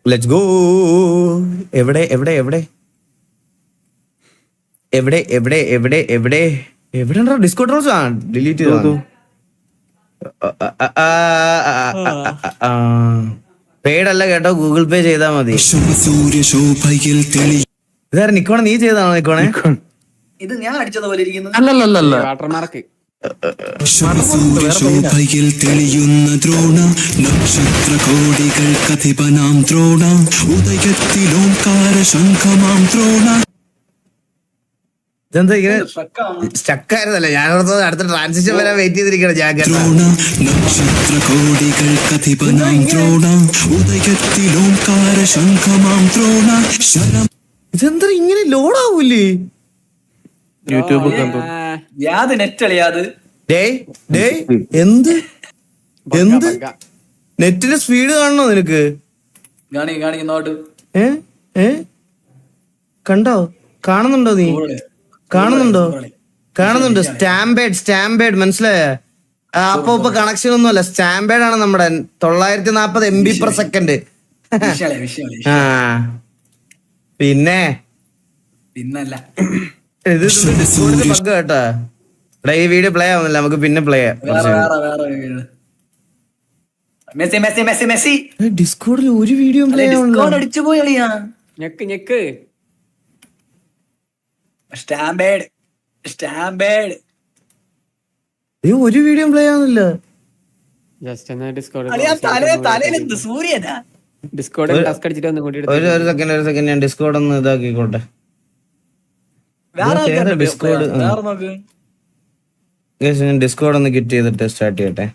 Let's go. എവിടെ എവിടെ എവിടെ എവിടെ എവിടെ എവിടെ എവിടെ എവിടെ ഡിസ്കോഡ് റോസ്? ആ ഡിലീറ്റ് ചെയ്തു. പേടല്ല കേട്ടോ, ഗൂഗിൾ പേ ചെയ്താ മതി. ഇതാരും നിക്കോണെ, നീ ചെയ്താണോ നിക്കോണെ? ഇത് ഞാൻ അടിച്ചതുപോലെ ഇരിക്കുന്നു. അല്ലല്ലല്ല, വാട്ടർമാർക്ക് ശോഭയിൽ തെളിയുന്ന ദ്രോണ നക്ഷത്ര കോടികൾക്കധിപനാം ദ്രോണ ഉദയത്തിലോംകാര ശംഖമാം ദ്രോണ. ഇതെന്താ ഇങ്ങനെ സ്റ്റക്കായിരുന്നല്ലേ? ഞാനോർത്ത് അടുത്ത ട്രാൻസിഷൻ വരാൻ വെയിറ്റ് ചെയ്തിരിക്കണം. ദ്രോണ നക്ഷത്ര കോടികൾക്കധിപനാം ദ്രോണ ഉദയത്തിലോംകാര ശംഖമാം ദ്രോണ ശരം. ഇതെന്താ ഇങ്ങനെ ലോഡാവൂലേ? YouTube യാത് net അളിയാത്. എന്ത് എന്ത് നെറ്റിന്റെ സ്പീഡ് കാണണോ നിനക്ക്? കാണിക്കുന്നോട്ട് കണ്ടോ? കാണുന്നുണ്ടോ? നീ കാണുന്നുണ്ടോ? കാണുന്നുണ്ട്. സ്റ്റാമ്പേഡ് മനസ്സിലായ? അപ്പൊ ഇപ്പൊ കണക്ഷൻ ഒന്നുമല്ല, സ്റ്റാമ്പേഡ് ആണ് നമ്മുടെ 940 MB/s. ആ പിന്നല്ല ഇത് ബഗ് കേട്ടാ. ഇവിടെ ഈ വീഡിയോ പ്ലേ ആവുന്നില്ല, നമുക്ക് പിന്നെ പ്ലേ ചെയ്യാം. ഡിസ്കോഡിൽ ഒരു വീഡിയോ പ്ലേ ആവുന്നില്ല. അടിച്ചു പോയി അളിയാ. ഞെക്ക് ഞെക്ക്. സ്റ്റാമ്പേഡ് ഒരു വീഡിയോ പ്ലേ ആവുന്നില്ല. ജസ്റ്റ് എന്നാ ഡിസ്കോഡ് തലേലെന്ത് സൂര്യനാ? ഡിസ്കോഡ് ടാസ്ക് അടിച്ചിട്ട് ഒന്ന് കൂട്ടി ഒരു സെക്കൻഡ് ഞാൻ ഡിസ്കോഡ് ഒന്ന് ഇതാക്കിക്കോട്ടെ. ഡിസ്കോഡ് ഞാൻ ഡിസ്കോഡ് ഒന്ന് കിറ്റ് ചെയ്തിട്ട് സ്റ്റാർട്ട് ചെയ്യട്ടെ.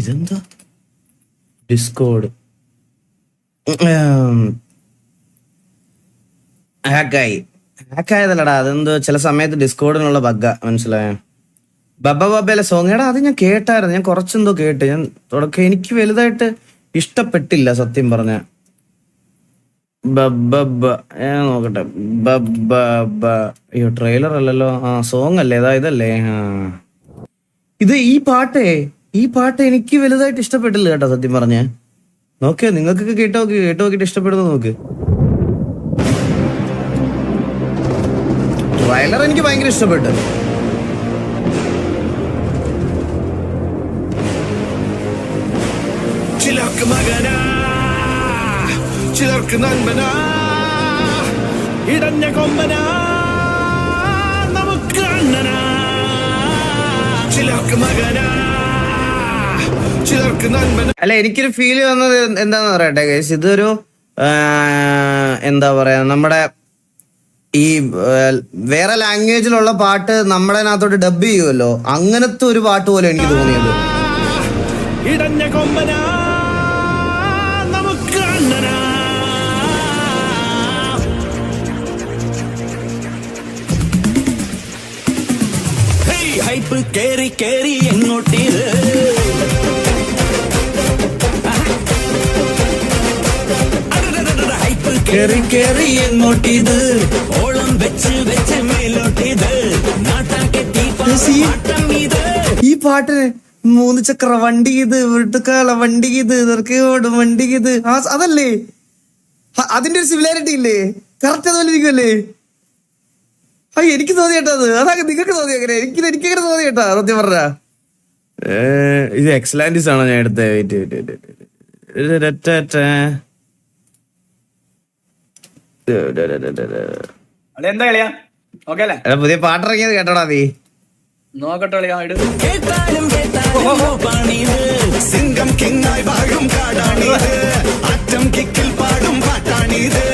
ഇതെന്താ ഡിസ്കോഡ് ഹാക്കായതല്ലടാ, അതെന്തോ ചില സമയത്ത് ഡിസ്കോഡിനുള്ള ബഗ്ഗ, മനസ്സിലായോ? ബബ്ബയിലെ സോങ് എടാ, അത് ഞാൻ കേട്ടായിരുന്നു. ഞാൻ കുറച്ചെന്തോ കേട്ട്. ഞാൻ തുടക്കം എനിക്ക് വലുതായിട്ട് ഇഷ്ടപ്പെട്ടില്ല സത്യം പറഞ്ഞ. നോക്കട്ടെ. അയ്യോ ട്രെയിലർ അല്ലല്ലോ, ആ സോങ് അല്ലേ? ഇതല്ലേ? ഇത് ഈ പാട്ട് എനിക്ക് വലുതായിട്ട് ഇഷ്ടപ്പെട്ടില്ല കേട്ടോ സത്യം പറഞ്ഞ. നോക്കിയോ, നിങ്ങൾക്കൊക്കെ കേട്ടോ നോക്കിട്ട് ഇഷ്ടപ്പെടുന്നു നോക്ക്. ട്രെയിലർ എനിക്ക് ഭയങ്കര ഇഷ്ടപ്പെട്ടു. ചിലർക്ക് മകനാ, ചിലർക്ക് നൻപനാ, ഇടഞ്ഞ കൊമ്പനാ, നമുക്ക് അണ്ണനാ. ചിലർക്ക് മകനാ, ചിലർക്ക് നൻപനാ. അല്ല, എനിക്കൊരു ഫീൽ വന്നത് എന്താന്ന് പറയട്ടെ ഗൈസ്, ഇതൊരു എന്താ പറയാ, നമ്മുടെ ഈ വേറെ ലാംഗ്വേജിലുള്ള പാട്ട് നമ്മുടെ അതിനകത്തോട്ട് ഡബ് ചെയ്യുമല്ലോ, അങ്ങനത്തെ ഒരു പാട്ട് പോലെ എനിക്ക് തോന്നിയത്. ഇടഞ്ഞ കൊമ്പനാ, നമുക്ക് അണ്ണനാ. ഹൈപ്പ് കേറി കേറി എങ്ങോട്ടീത്, ഹൈപ്പ് കേറി കേറി എങ്ങോട്ടീത്, ഓളം വെച്ച് വെച്ച് മേലോട്ടീത്, നാട്ടാക്കെത്തി പാട്ടം ഇത്. ഈ പാട്ടിന് 3 ചക്ര വണ്ടി, ഇത് വീട്ടുകാല വണ്ടി, ഇത് ഓടും വണ്ടി, ഇത് അതല്ലേ? അതിന്റെ ഒരു സിമിലാരിറ്റി ഇല്ലേ? കറക്റ്റ് അതുപോലെ ഇരിക്കുമല്ലേ? എനിക്ക് തോന്നി കേട്ടോ അത്. അതൊക്കെ നിങ്ങൾക്ക് തോന്നി അങ്ങനെ? എനിക്കങ്ങനെ തോന്നി കേട്ടാ സത്യം പറഞ്ഞ. ഇത് എക്സലാൻഡിസ് ആണോ ഞാൻ എടുത്തത്? പുതിയ പാട്ടിറങ്ങിയത് കേട്ടോടാ നീ? നോക്കട്ടെ സിംഗം കിങ്ങായി വാഴും കാടാണിത്, അറ്റം കിക്കിൽ പാടും പാട്ടാണിത്,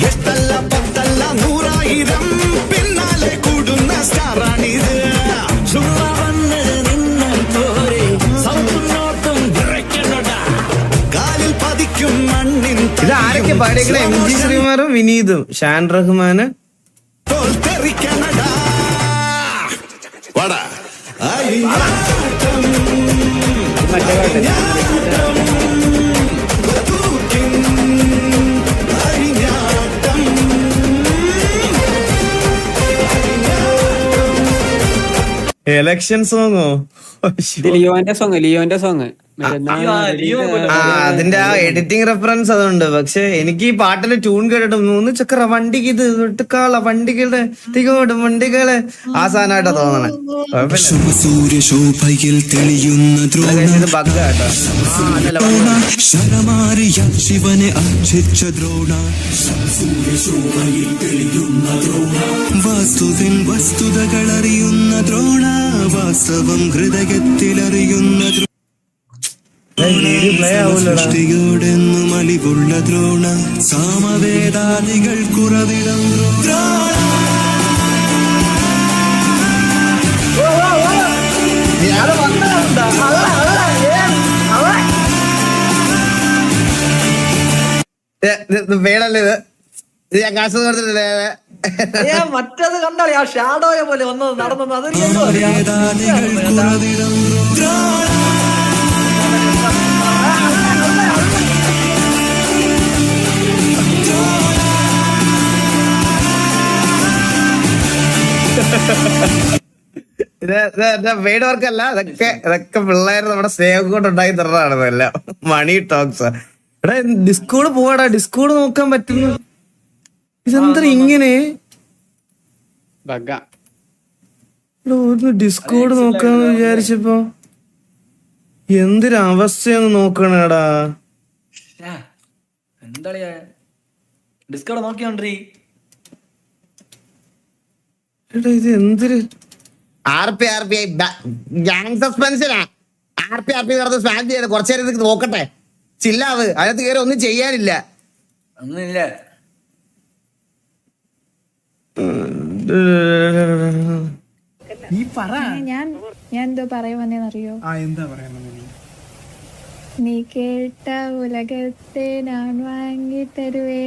എട്ടല്ല 10 100,000 പിന്നാലെ കൂടുന്ന സ്റ്റാറാണിത്. കാലിൽ പതിക്കും മണ്ണിൻ. ഇത് ആരൊക്കെ പാടിയേക്കണ? MG ശ്രീകുമാറും വിനീതും ഷാൻ റഹ്മാന്. തോൽ തെറിക്കണടാ വട എലക്ഷൻ സോങ്ങോ? ലിയോന്റെ സോങ് ആ അതിന്റെ ആ എഡിറ്റിംഗ് റെഫറൻസ് അതുണ്ട്. പക്ഷെ എനിക്ക് ഈ പാട്ടിന്റെ ട്യൂൺ കേട്ടിട്ട് 3 ചക്ര വണ്ടിക്ക് ഇത് വിട്ടുക്കാള വണ്ടികളുടെ തികോടും വണ്ടികളെ ആ സാധനമായിട്ടാ തോന്നണേ. സൂര്യശോഭയിൽ തെളിയുന്ന ബഗ് കേട്ടോ. ശരമാരിയ ശിവനെ അർച്ചിച്ച ദ്രോണ വാസ്തുവിൻ വസ്തുതകളറിയുന്ന ദ്രോണ വാസ്തവം ഹൃദയത്തിലറിയുന്ന സൃഷ്ടിയോടെന്നും അലിവുള്ള ദ്രോണ സാമവേദാദികൾ കുറവിടം ദ്രോണ. വേണല്ലേ ഇത് ഞാൻ കാശ് കൊടുത്തിട്ടില്ലേ? മറ്റത് കണ്ടാളി ആ ഷാഡോയെ പോലെ വന്നത് നടന്നത് അത് സാമവേദാദികൾ കുറവിടം ദ്രോണ. മെയ്ഡ് വർക്കല്ല, ഇതൊക്കെ പിള്ളേർ നമ്മുടെ സ്നേഹം കൊണ്ട് ഉണ്ടാക്കി തരണതാണ് ഇതെല്ലാം. Money talks. എടാ ഡിസ്കോഡ് പോവാടാ, ഡിസ്കോഡ് നോക്കാൻ പറ്റുന്നു. ഇതെന്താ ഇങ്ങനെ? ഒന്ന് ഡിസ്കോഡ് നോക്കാന്ന് വിചാരിച്ചപ്പോ എന്തൊരവസ്ഥയെന്ന് നോക്കണേടാ. എന്താളിയാ ഡിസ്കോഡ് നോക്കിയോണ്ടീ. എടാ ഇത് എന്തൊരു ഗ്യാങ് സസ്പെൻഷനാ. RP സ്പാം ചെയ്ത് കുറച്ചു നേരം ഇത് നോക്കട്ടെ. ചില്ലാവ് അതിനകത്ത് കയറി ഒന്നും ചെയ്യാനില്ല. ഒന്നുമില്ല. ഞാൻ എന്തോ പറയുമെന്നറിയോ? നീ കേട്ട ഉലകത്തെ ഞാൻ വാങ്ങി തരുവേ,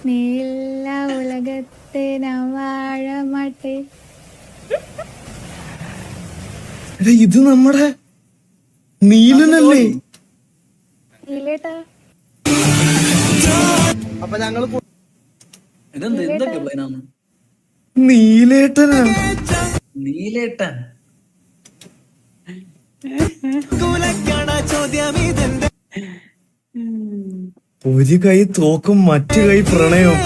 നീ ഇല്ല ഉലകത്തെ ഞാൻ വാഴ മാട്ടേ. ഇത് നമ്മുടെ നീലനല്ലേ? നീലേട്ടാ അപ്പൊ ഞങ്ങള് ഇതെന്ത് എന്തൊക്കെ പ്ലാനാണ്? നീലേട്ടനാ. നീലേട്ടൻ ഒരു കൈ തോക്കും മറ്റു കൈ പ്രണയവും.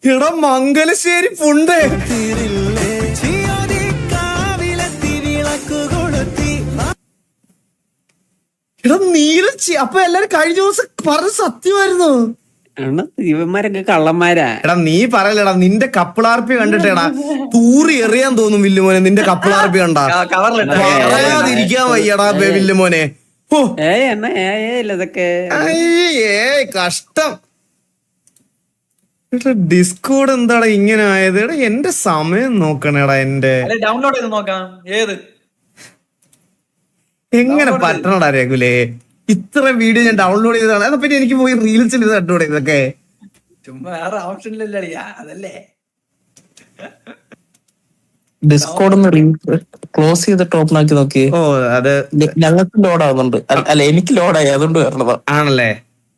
എടാ മംഗലശ്ശേരി പുണ്ട്. എടാ നീലച്ചി. അപ്പൊ എല്ലാരും കഴിഞ്ഞ ദിവസം പറഞ്ഞ സത്യമായിരുന്നു. ഇവന്മാരൊക്കെ കള്ളന്മാരാ. എടാ നീ പറയലടാ, നിന്റെ കപ്പിളാർപ്പി കണ്ടിട്ടേടാ തൂറി എറിയാൻ തോന്നും വില്ലുമോനെ. നിന്റെ കപ്പിളാർപ്പി കണ്ടാ പറയാതിരിക്കാൻ വയ്യടാ വില്ലുമോനെ. ഓ ഇതൊക്കെ കഷ്ടം. ഡിസ്കോഡ് എന്താടാ ഇങ്ങനെ ആയത്? എടാ എന്റെ സമയം നോക്കണേടാ. എന്റെ ഡൗൺലോഡ് ചെയ്ത് നോക്കാം. ഏത് എങ്ങനെ പറ്റണടാ രഘുലേ? ഇത്ര വീഡിയോ ഞാൻ ഡൗൺലോഡ് ചെയ്തതാണ്. അതിനെപ്പറ്റി എനിക്ക് പോയി റീൽസിൽ ഇത് കണ്ടുകൂടെ? ഇതൊക്കെ ചുമ്മാ വേറെ ഓപ്ഷനിലല്ലേ അതല്ലേ. ഡിസ്കോഡ് ഒന്ന് ക്ലോസ് ചെയ്തിട്ട് ഓപ്പൺ ആക്കി നോക്കി. ഓ അത് ഞങ്ങൾക്ക് ലോഡ് ആവുന്നുണ്ട്. അല്ല എനിക്ക് ലോഡായി, അതുകൊണ്ട് വരണതാ. ആണല്ലേ?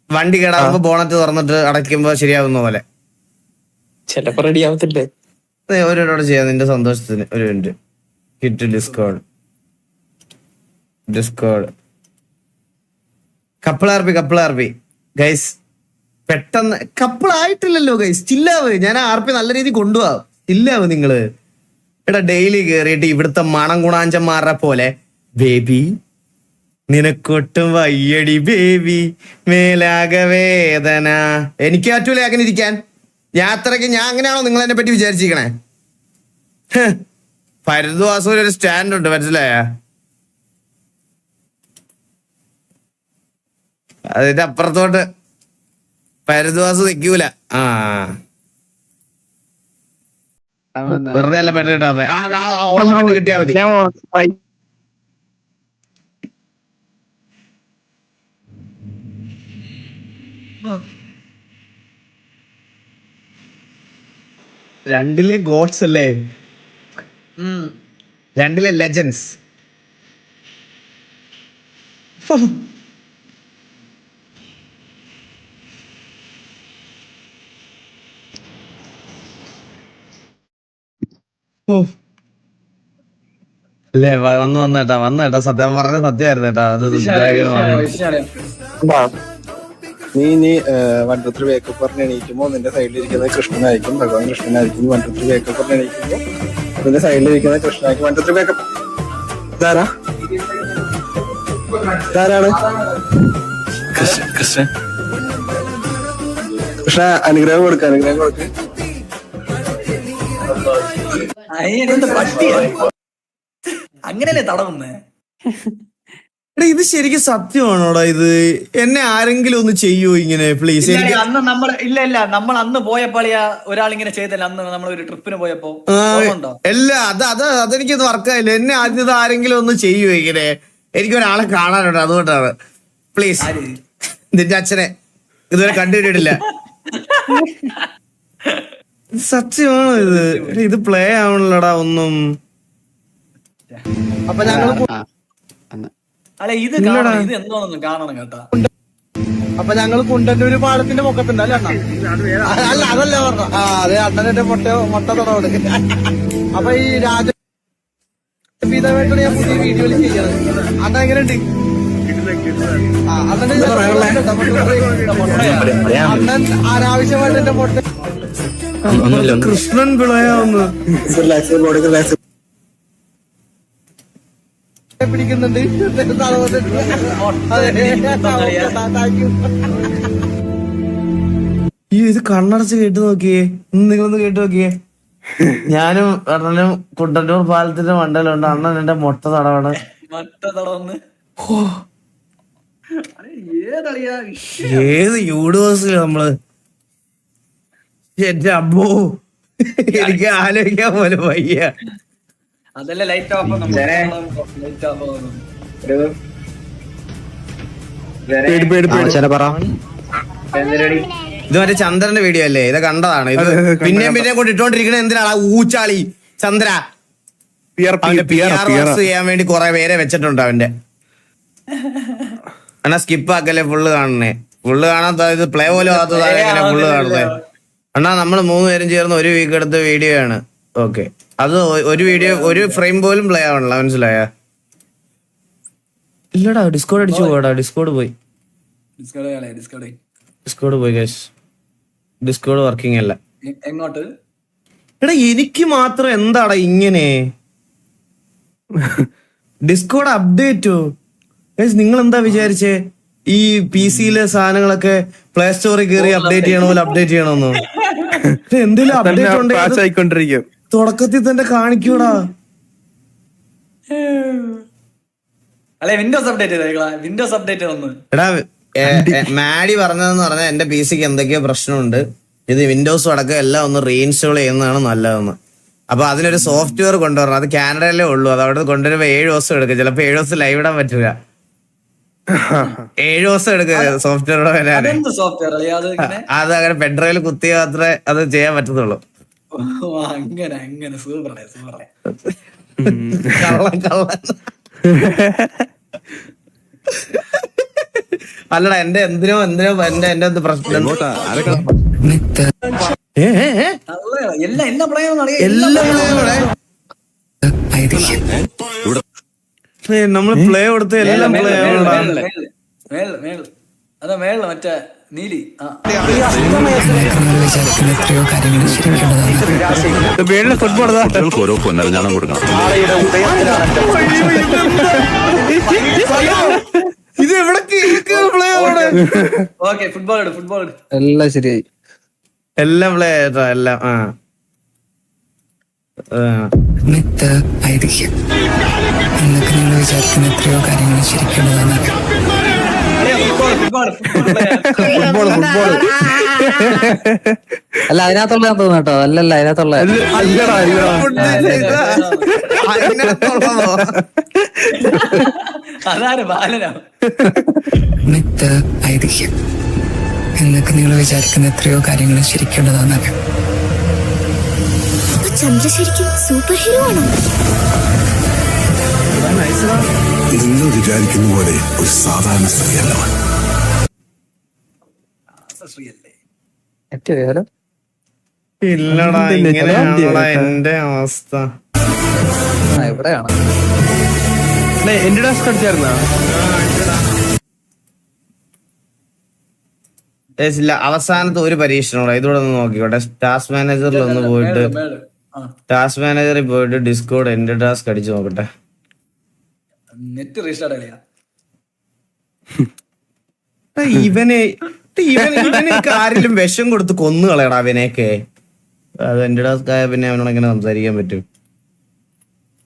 വണ്ടി കേടാകുമ്പോ ബോണറ്റ് തുറന്നിട്ട് അടയ്ക്കുമ്പോ ശരിയാവുന്ന പോലെ ചിലപ്പോ റെഡി ആവത്തില്ലേ? ഓരോരോട് ചെയ്യാം നിന്റെ സന്തോഷത്തിന്. ഒരു മിനിറ്റ്. ഹിറ്റ് ഡിസ്കോഡ് കപ്പിളാർപ്പി ഗൈസ്. പെട്ടെന്ന് കപ്പിളായിട്ടില്ലല്ലോ ഗൈസ്. ചില്ലാവ്. ഞാൻ RP നല്ല രീതിയിൽ കൊണ്ടുപോവാം. ചില്ലാവ് നിങ്ങള്. എടാ ഡെയിലി കേറിയിട്ട് ഇവിടുത്തെ മണം ഗുണാഞ്ചന്മാരുടെ പോലെ ബേബി നിനക്കൊട്ടും വയ്യടി ബേബി മേലാകെ വേദന. എനിക്ക് പറ്റൂല അങ്ങനെ ഇരിക്കാൻ. യാത്രക്ക് ഞാൻ അങ്ങനെയാണോ നിങ്ങൾ എന്നെ പറ്റി വിചാരിച്ചിരിക്കണേ? ഫരിദ്വാസൂർ ഒരു സ്റ്റാൻഡ് ഉണ്ട്, മനസ്സിലായ? അതിന്റെ അപ്പുറത്തോട്ട് ഫരിദ്വാസ് നിൽക്കൂല. വെറുതെ അല്ല പെണ്ണ് കിട്ടാതെ കിട്ടിയാ മതി. രണ്ടിലെ ഗോഡ്സ് അല്ലേ? രണ്ടിലെ ലെജൻസ്. അല്ലേ വന്നേട്ടാ സത്യം പറഞ്ഞ സത്യമായിരുന്നു കേട്ടാ അത് നീ 1 2 3 വേക്കപ്പ് പറഞ്ഞ് എണീക്കുമ്പോ നിന്റെ സൈഡിലിരിക്കുന്നത് കൃഷ്ണനായിരിക്കും, ഭഗവാൻ കൃഷ്ണനായിരിക്കും. 1 2 3 വേക്കപ്പ് പറഞ്ഞ് എണീക്കുമ്പോ നിന്റെ സൈഡിലിരിക്കുന്നത് കൃഷ്ണനായിരിക്കും. 1 2 3 വേക്കപ്പ്. ഇതാരാണ്? കൃഷ്ണ അനുഗ്രഹം കൊടുക്ക. അയ്യെന്ത് പട്ടിയാ അങ്ങനെയല്ലേ തടവുന്നേ? എടാ ഇത് ശരിക്കും സത്യമാണോടാ? ഇത് എന്നെ ആരെങ്കിലും ഒന്ന് ചെയ്യോ ഇങ്ങനെ പ്ലീസ്? എനിക്ക് അന്ന് നമ്മൾ ഇല്ല നമ്മൾ അന്ന് പോയപ്പോളിയാ ഒരാളിങ്ങനെ ചെയ്തല്ല. അന്ന് നമ്മൾ ഒരു ട്രിപ്പിന് പോയപ്പോ അല്ല അതെനിക്കത് വർക്കായില്ല. എന്നെ ആദ്യം ആരെങ്കിലും ഒന്ന് ചെയ്യോ ഇങ്ങനെ? എനിക്ക് ഒരാളെ കാണാനുണ്ട്, അതുകൊണ്ടാണ്. പ്ലീസ് നിന്റെ അച്ഛനെ ഇതുവരെ കണ്ടുകിട്ടിട്ടില്ല. സത്യമാണോ ഇത്? ഇത് പ്ലേ ആവണല്ലോടാ ഒന്നും. അപ്പൊ ഞങ്ങൾ അല്ല ഇത് കാണണം, ഇത് എന്തോന്നൊന്നും കാണണം കേട്ടാ. അപ്പൊ ഞങ്ങൾ കുണ്ടന്നൂര് പാലത്തിന്റെ മുഖത്തുണ്ട് അല്ല അണ്ണ? അല്ല അതല്ല പറഞ്ഞ. അതെ അണ്ണന്റെ മുട്ട തുടങ്ങി. അപ്പൊ ഈ രാജപീതമായിട്ടാണ് ഞാൻ പുതിയ വീഡിയോയിൽ ചെയ്യണത്. അണ്ണ എങ്ങനെയുണ്ട്? അണ്ണൻ അനാവശ്യമായിട്ട് എന്റെ മുട്ട കൃഷ്ണൻ പിളയാവുന്നു പിടിക്കുന്നുണ്ട്. ഇത് കണ്ണടച്ച് കേട്ടു നോക്കിയേ, നിങ്ങളൊന്ന് കേട്ടു നോക്കിയേ. ഞാനും അണ്ണനും കുണ്ടന്നൂർ പാലത്തിന്റെ മണ്ടലുണ്ട്. അണ്ണൻ എന്റെ മുട്ട തടവാണ്. ഏത് യൂണിവേഴ്സിൽ നമ്മള്? എന്റെ അമ്മോ, എനിക്ക് ആലോചിക്കാൻ പോലും വയ്യ. അതല്ലേ ലൈറ്റ് ഓഫ് ഇത് മറ്റേ ചന്ദ്രന്റെ വീഡിയോ അല്ലേ? ഇത് കണ്ടതാണ്. ഇത് പിന്നെയും കൊണ്ട് ഇട്ടോണ്ടിരിക്കണ എന്തിനാണ്? ഊച്ചാളി ചന്ദ്ര ചെയ്യാൻ വേണ്ടി കുറെ പേരെ വെച്ചിട്ടുണ്ട് അവന്റെ. അണ്ണാ സ്കിപ്പ് ആക്കല്ലേ, ഫുള്ള് കാണണേ. ഫുള്ള് കാണാത്ത ഇത് പ്ലേ പോലും ആകാത്തതാണ്. എങ്ങനെ ഫുള്ള് കാണുന്നത്? അണ്ണാ നമ്മള് 3 പേരും ചേർന്ന് 1 വീക്ക് എടുത്ത വീഡിയോ ആണ്. ഓക്കെ, അത് ഒരു വീഡിയോ ഒരു ഫ്രെയിം പോലും പ്ലേ ആവണല്ലോ, മനസ്സിലായ? ഇല്ലടാ, ഡിസ്കോഡ് അടിച്ചു പോടാ. ഡിസ്കോഡ് പോയി ഗൈസ്. ഡിസ്കോഡ് വർക്കിംഗ് അല്ല. എങ്ങോട്ട്? എടാ എനിക്ക് മാത്രം എന്താടാ ഇങ്ങനെ? ഡിസ്കോഡ് അപ്ഡേറ്റോ ഗൈസ്? നിങ്ങൾ എന്താ വിചാരിച്ചേ ഈ PC-യിലെ സാധനങ്ങളൊക്കെ പ്ലേ സ്റ്റോറിൽ കയറി അപ്ഡേറ്റ് ചെയ്യണ പോലെ അപ്ഡേറ്റ് ചെയ്യണമെന്നോ? എന്തെങ്കിലും അപ്ഡേറ്റ് ഉണ്ടെങ്കിൽ തുടക്കത്തിൽ തന്നെ കാണിക്കൂടാ. അല്ലെ വിൻഡോസ് അപ്ഡേറ്റ് വന്നു. എടാ മാഡി പറഞ്ഞതെന്ന് പറഞ്ഞാൽ എന്റെ PC-ക്ക് എന്തൊക്കെയോ പ്രശ്നമുണ്ട്, ഇത് വിൻഡോസും അടക്കം എല്ലാം ഒന്ന് റീഇൻസ്റ്റോൾ ചെയ്യുന്നതാണ് നല്ലതെന്ന്. അപ്പൊ അതിനൊരു സോഫ്റ്റ്വെയർ കൊണ്ടുവരണം. അത് കാനഡയിലേ ഉള്ളൂ. അത് അവിടെ കൊണ്ടുവരുമ്പോ 7 ദിവസം എടുക്കും. ചിലപ്പോ 7 ദിവസം ലൈവ് ഇടാൻ പറ്റില്ല. 7 ദിവസം എടുക്കുക സോഫ്റ്റ്വെയർ വരാന്. അത് അങ്ങനെ പെൻഡ്രൈവിൽ കുത്തിയ മാത്രമേ അത് ചെയ്യാൻ പറ്റത്തുള്ളൂ. അങ്ങനെ സൂപ്പർ കള്ളൻ അല്ലടാ, എന്റെ എന്തിനോ എന്റെ എന്ത് പ്രശ്നം? നമ്മള് പ്ലേ കൊടുത്ത് എല്ലാം പ്ലേ അതാ മേളില് മറ്റേ നീലി. ഓരോ പൊന്നരഞ്ഞാണം കൊടുക്കണം. ഇത് എവിടെ പ്ലേ ഫുട്ബോൾ എല്ലാം ശരിയായി. എല്ലാം പ്ലേ ആയിട്ടാ എല്ലാം. മിത്ത് ഐതിഹ്യം എന്നൊക്കെ നിങ്ങൾ വിചാരിക്കുന്ന എത്രയോ കാര്യങ്ങൾ ശരിക്കുള്ളതാണ്. അല്ല അതിനകത്തുള്ള തോന്നുന്നു കേട്ടോ. അല്ലല്ല അതിനകത്തുള്ള മിത്ത് ഐതിഹ്യം എന്നൊക്കെ നിങ്ങൾ വിചാരിക്കുന്ന എത്രയോ കാര്യങ്ങൾ ശരിക്കുള്ളതാണ്. ചന്ദ്ര ശരിക്കും സൂപ്പർ ഹീറോ ആണോ? നിങ്ങൾ വിചാരിക്കുന്ന പോലെ ഒരു സാധാരണ സ്ത്രീയല്ല. ഇല്ലടാ, ഇങ്ങനെയാണോടാ എന്റെ അവസ്ഥ? ഇവിടെയാണ് എന്റെ ടാസ്ക് അടിച്ചായിരുന്നാ? ഇല്ല, അവസാനത്തെ ഒരു പരീക്ഷണം ഇതൂടെ ഒന്ന് നോക്കിക്കോട്ടെ. ടാസ്ക് മാനേജറിൽ ഒന്ന് പോയിട്ട് ടാസ്ക് മാനേജറിൽ പോയിട്ട് ഡിസ്കോഡ് എന്റെ ടാസ്ക് അടിച്ചു നോക്കട്ടെ. നെറ്റ് റീസ്റ്റാർട്ട് ചെയ്യാം. ഇവന് ആരിലും വിഷം കൊടുത്ത് കൊന്നു കളയടാ അവനെയൊക്കെ. അത് എന്റെ ടാസ്ക് ആയ പിന്നെ അവനോട് എങ്ങനെ സംസാരിക്കാൻ പറ്റും?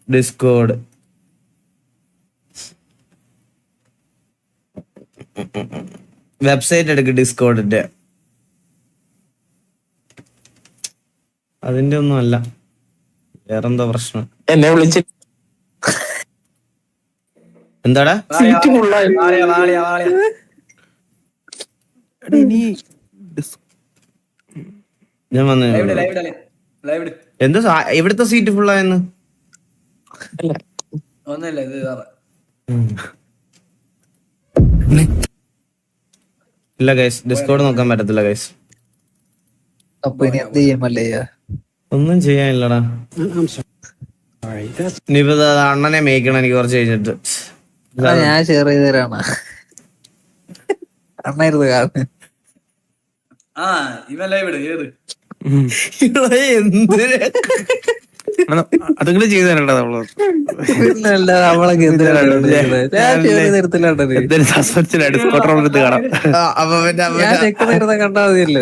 ഡിസ്കോഡ് വെബ്സൈറ്റ് എടുക്ക്. ഡിസ്കോഡിന്റെ അതിന്റെ ഒന്നും അല്ല, വേറെന്തോ പ്രശ്നം. എന്നെ വിളിച്ച് എന്താടാ ഞാൻ വന്നു. എന്താ ഇവിടുത്തെ സീറ്റ് ഫുള്ളായെന്ന്? ഒന്നുമില്ല, ഇത് ഇല്ല ഗൈസ്, ഡിസ്കോഡ് നോക്കാൻ പറ്റത്തില്ല ഗൈസ്. അപ്പൊ ഇനി എന്ത് ചെയ്യുമല്ലേ? ഒന്നും ചെയ്യാനില്ലടാ. ഇനിയിപ്പോ അണ്ണനെ മേയ്ക്കണം എനിക്ക് കുറച്ച് കഴിഞ്ഞിട്ട്. ഞാൻ ഷെയർ ചെയ്ത് തരാണ്. അണ്ണായിരുന്നു കാരണം. ഇവൻ ലൈവ് ഇട്. ഏത് അതെങ്കിലും ചെയ്തു തരണ്ട നമ്മള്. നമ്മളൊക്കെ കണ്ടാ മതിയല്ലോ.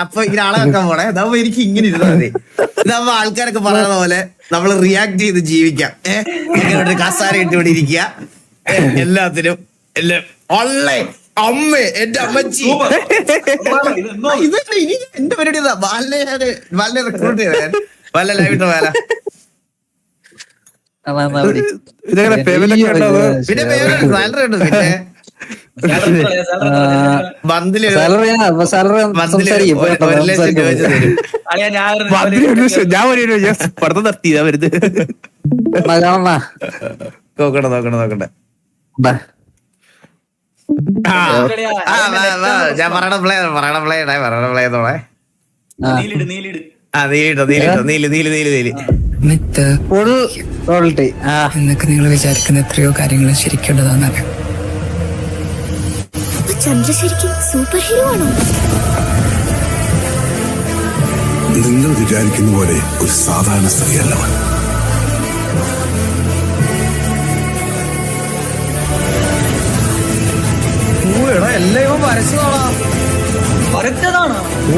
അപ്പൊ ഇങ്ങനെ ആളെ വെക്കാൻ പോണേ. അതാവുമ്പോ എനിക്ക് ഇങ്ങനെ ഇരുന്നാ മതി. ഇതാവുമ്പോ ആൾക്കാരൊക്കെ പറയുന്ന പോലെ നമ്മള് റിയാക്ട് ചെയ്ത് ജീവിക്കാം. ഇങ്ങനെ കസാര ഇട്ടുകൊണ്ട് ഇരിക്കുക എല്ലാത്തിനും. എല്ലാം ഓൺലൈൻ അമ്മ എന്റെ അമ്മച്ചി ഇതല്ലേ ഇനി എന്റെ പരിപാടി. ബാലിനെ റിക്രൂട്ട് ചെയ്ത വല്ല ലൈവിട്ട് വേല. ഇതെങ്ങനെ പേയ്മെന്റ് ഒക്കെ ഉണ്ടോ? പിന്നെ സാലറി ഉണ്ട്. പിന്നെ മന്ത്ലി 1 ലക്ഷം രൂപ വെച്ച് തരും. ഞാൻ പഠിത്തം നിർത്തിയതാ വരുന്നത്. നോക്കട്ടെ ഞാൻ പറയണ പ്ലേ തോളെ. നീലിട് മിത്ത് എന്നൊക്കെ നിങ്ങൾ വിചാരിക്കുന്ന എത്രയോ കാര്യങ്ങൾ ശരിക്കുള്ളതാന്നറിയാം. അപ്പൊ ചന്ദ്ര ശരിക്കും സൂപ്പർ ഹീറോ ആണോ? നിങ്ങൾ വിചാരിക്കുന്ന പോലെ ഒരു സാധാരണ സ്ത്രീയല്ല അവൻ. എല്ലാം ഇവൻ വരച്ചതാണോ? വരച്ചതാണോ? ഓ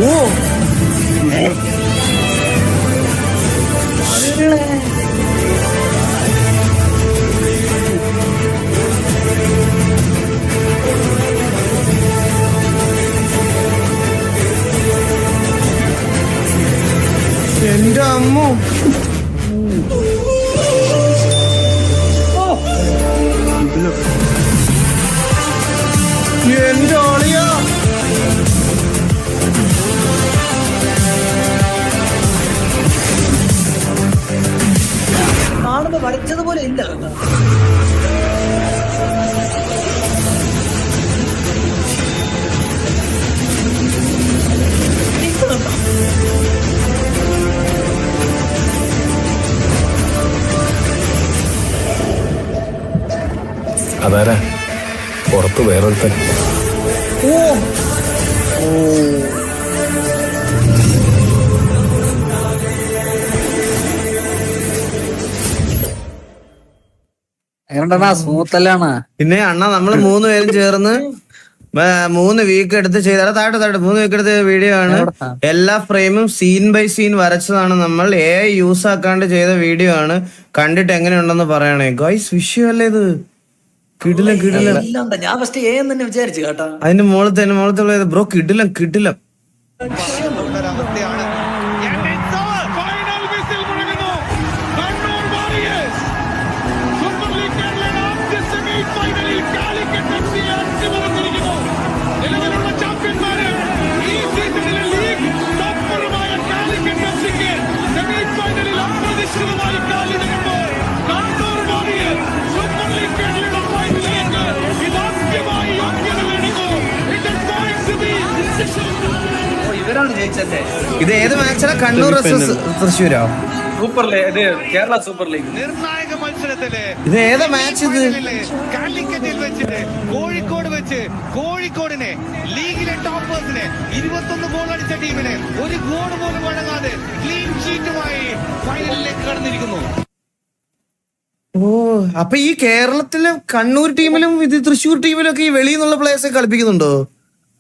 എന്റെ അമ്മ. എന്റെ ആളിയാ. കാണുമ്പോ വരച്ചതുപോലെ ഇല്ല. അതാരാ പുറത്ത് വേറൊരുത്തൻ? സ്മൂത്തല്ലാണ്. പിന്നെ അണ്ണ നമ്മള് 3 പേരും ചേർന്ന് 3 വീക്ക് എടുത്ത് ചെയ്ത താഴെ 3 വീക്ക് എടുത്ത വീഡിയോ ആണ്. എല്ലാ ഫ്രെയിമും സീൻ ബൈ സീൻ വരച്ചതാണ്. നമ്മൾ യൂസ് ആക്കാണ്ട് ചെയ്ത വീഡിയോ ആണ്. കണ്ടിട്ട് എങ്ങനെയുണ്ടെന്ന് പറയണേ ഗൈസ്. വിഷയമല്ലേ ഇത്? കിടിലം. ഞാൻ ഫസ്റ്റ് തന്നെ വിചാരിച്ചു കേട്ടാ. അതിന്റെ മുകളത്തെ ബ്രോ കിടിലം. ഇവരാണ് ജയിച്ചല്ലേ? ഇത് ഏത് മാച്ചാ? കണ്ണൂർ തൃശ്ശൂരോ? സൂപ്പർ ലീഗ്, ഇത് കേരള സൂപ്പർ ലീഗ്. നിർണായക മത്സരത്തില് ഇത് ഏതാ മാച്ച് ഇത്? കാലിക്കറ്റിൽ വെച്ചിട്ട് കോഴിക്കോട് വെച്ച് കോഴിക്കോടിനെ ലീഗിലെ ടോപ്പേഴ്സിനെ 21 ഗോൾ അടിച്ച ടീമിനെ ഒരു ഗോൾ പോലും വഴങ്ങാതെ ക്ലീൻ ഷീറ്റുമായി ഫൈനലിലേക്ക് കടന്നിരിക്കുന്നു. ഓ, അപ്പൊ ഈ കേരളത്തിലെ കണ്ണൂർ ടീമിലും ഇത് തൃശ്ശൂർ ടീമിലും ഒക്കെ ഈ വെളിയിൽ നിന്നുള്ള പ്ലേയേഴ്സ് കളിപ്പിക്കുന്നുണ്ടോ?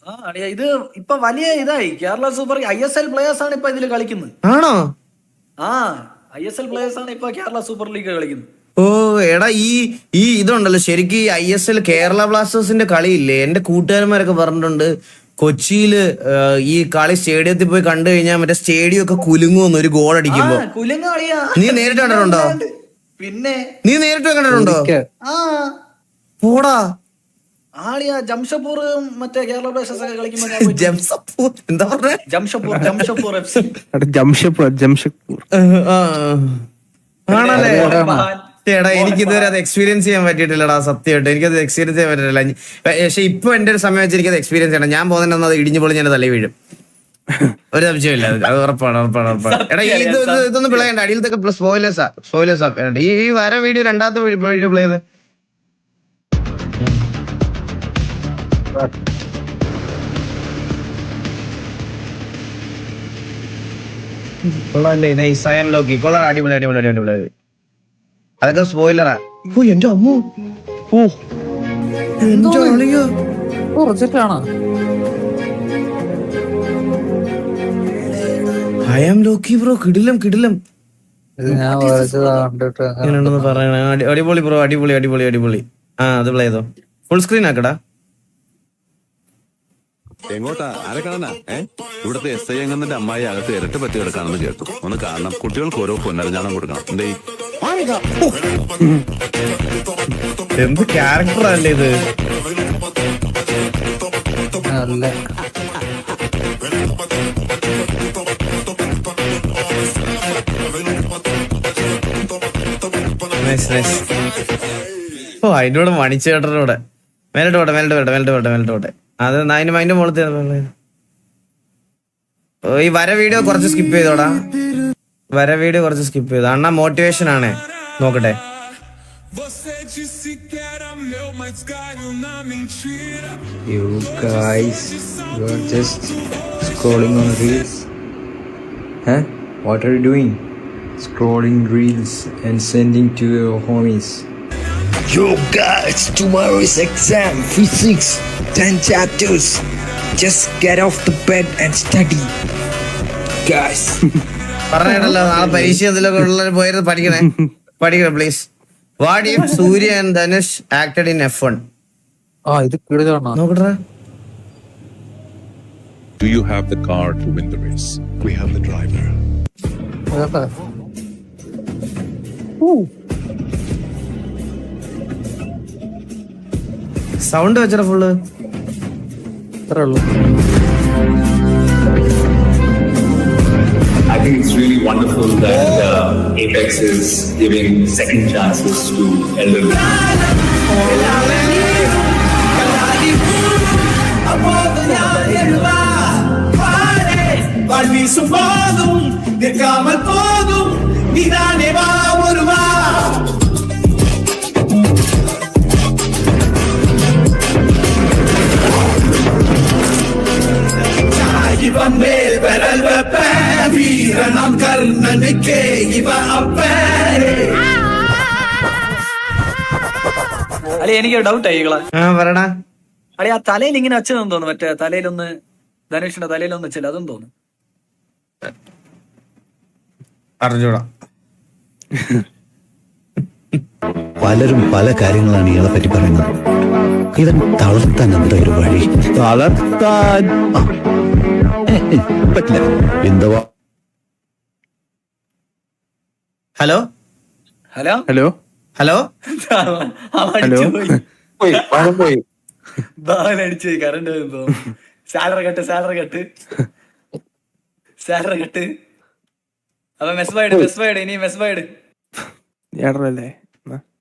ആ അളിയാ, ഇത് ഇപ്പൊ വലിയ ഇതായി. കേരള സൂപ്പർ ISL പ്ലേയേഴ്സ് ആണ് ഇപ്പൊ ഇതിൽ കളിക്കുന്നത്. ആണോ? ആ, ISL പ്ലേയേഴ്സ് ആണ് ഇപ്പൊ കേരള സൂപ്പർ ലീഗ് കളിക്കുന്നത്. ഓ എടാ, ഈ ഇതുണ്ടല്ലോ ശരിക്കും ഈ ISL കേരള ബ്ലാസ്റ്റേഴ്സിന്റെ കളിയില്ലേ, എന്റെ കൂട്ടുകാരന്മാരൊക്കെ പറഞ്ഞിട്ടുണ്ട് കൊച്ചിയില് ഈ കളി സ്റ്റേഡിയത്തിൽ പോയി കണ്ടു കഴിഞ്ഞാൽ മറ്റേ സ്റ്റേഡിയം ഒക്കെ കുലുങ്ങുമെന്ന് ഒരു ഗോൾ അടിക്കുമ്പോ. കുലുങ്ങ കളിയാ. നീ നേരിട്ട് കണ്ടിട്ടുണ്ടോ? പിന്നെ നീ നേരിട്ട് കണ്ടിട്ടുണ്ടോ? ആ പോടാ ആളിയാ, ജംഷഡ്പൂർ മറ്റേ കേരള ബ്ലാസ്റ്റേഴ്സ് ഒക്കെ കളിക്കുമ്പോ ഞാൻ പോയി. ജംഷഡ്പൂർ എന്താ പറഞ്ഞേ? ജംഷഡ്പൂർ FC. ജംഷഡ്പൂർ ആണല്ലേ? എടാ, എനിക്കിതുവരെ അത് എക്സ്പീരിയൻസ് ചെയ്യാൻ പറ്റിയിട്ടില്ലടാ, സത്യമായിട്ട് എനിക്കത് എക്സ്പീരിയൻസ് ചെയ്യാൻ പറ്റില്ല. പക്ഷെ ഇപ്പൊ എന്റെ ഒരു സമയം വെച്ച് എനിക്കത് എക്സ്പീരിയൻസ് ചെയ്യണം. ഞാൻ പോകുന്നതിന് അത് ഇടിഞ്ഞു പൊളി ഞാൻ തലേ വീഴും, ഒരു സംശയമില്ല. അത് ഉറപ്പാണ്. എടാ, ഇതൊന്നും പ്ലേ ചെയ്യണ്ട. അടിയിലത്തൊക്കെ സ്പോയിലേഴ്സാ. ഈ വര വീഡിയോ രണ്ടാമത്തെ വീഡിയോ പ്ലേ ചെയ്ത് കൊള്ളാല്ലേ? നൈസ് ലോക്കി കൊള്ളാം. അടിപൊളി. അതൊക്കെ സ്പോയിലറാ. ഓ എന്റെ അമ്മോ, ഓ എന്റെ അളിയോ, പ്രൊജക്റ്റാണോ? I am Loki bro. കിടിലം. ഞാൻ കണ്ടിട്ട് എങ്ങനെയുണ്ടെന്ന് പറയണ? അടിപൊളി ബ്രോ, അടിപൊളി. ആ, അത് പ്ലേ ചെയ്തോ. ഫുൾ സ്ക്രീൻ ആക്കടാ. എങ്ങോട്ടാ? ആരെക്കാണാ? ഇവിടുത്തെ SI അംഗത്തിന്റെ അമ്മായി അകത്ത് ഇരട്ട് പറ്റി കിടക്കാണെന്ന് കേട്ടു. ഒന്ന് കാണണം. കുട്ടികൾക്ക് ഓരോ പൊന്നരഞ്ഞാണം കൊടുക്കണം. എന്തേ എന്ത് ക്യാരക്ടറല്ലേ ഇത്? നല്ല നൈസ്. ഓ, അതിന്റെ കൂടെ മണിച്ചേട്ടനോടെ മേലോട്ട്. അത് അതിന്റെ മുകളിൽ. ഈ വര വീഡിയോ കുറച്ച് സ്കിപ്പ് ചെയ്തോടാ. അണ്ണാ മോട്ടിവേഷൻ ആണ്. നോക്കട്ടെ. You guys, you're just scrolling on reels. Huh? What are you doing? Scrolling reels and sending to your homies. Yo guys, tomorrow is exam, physics, 10 chapters. Just get off the bed and study. Guys. പറഞ്ഞല്ലോ, നാളെ പരീക്ഷ എന്തെങ്കിലും ഉള്ളവർ പോയത് പഠിക്കണം please. What if Surya and Dhanush acted in F1? ഇത് കിടിലാണ്. നോക്കട്ടെ. Do you have the car to win the race? We have the driver. Sound വെച്ചാ ഫുള്ള് ഇത്രേ ഉള്ളൂ. I think it's really wonderful that Apex is giving second chances to elderly. അല്ലെ, എനിക്ക് doubt ആയി പറയടാ. അല്ലെ, ആ തലയിൽ ഇങ്ങനെ വെച്ചതെന്ന് തോന്നുന്നു. മറ്റേ തലയിലൊന്ന് ധനുഷിന്റെ തലയിലൊന്ന് വെച്ചില്ല, അതും തോന്നുന്നു. അറിഞ്ഞൂടാ. പലരും പല കാര്യങ്ങളാണ് ഇയാളെ പറ്റി പറയുന്നത്. ഇവൻ തളർത്താൻ എന്താ ഒരു വഴി? തളർത്താൻ പറ്റില്ല. എന്തുവാ? ഹലോ അടിച്ചു കറണ്ട് സാലറി കട്ട്. അപ്പൊ മെസ്ബൈഡ് ഇനി മെസ്ബൈഡ് ഏടല്ലേ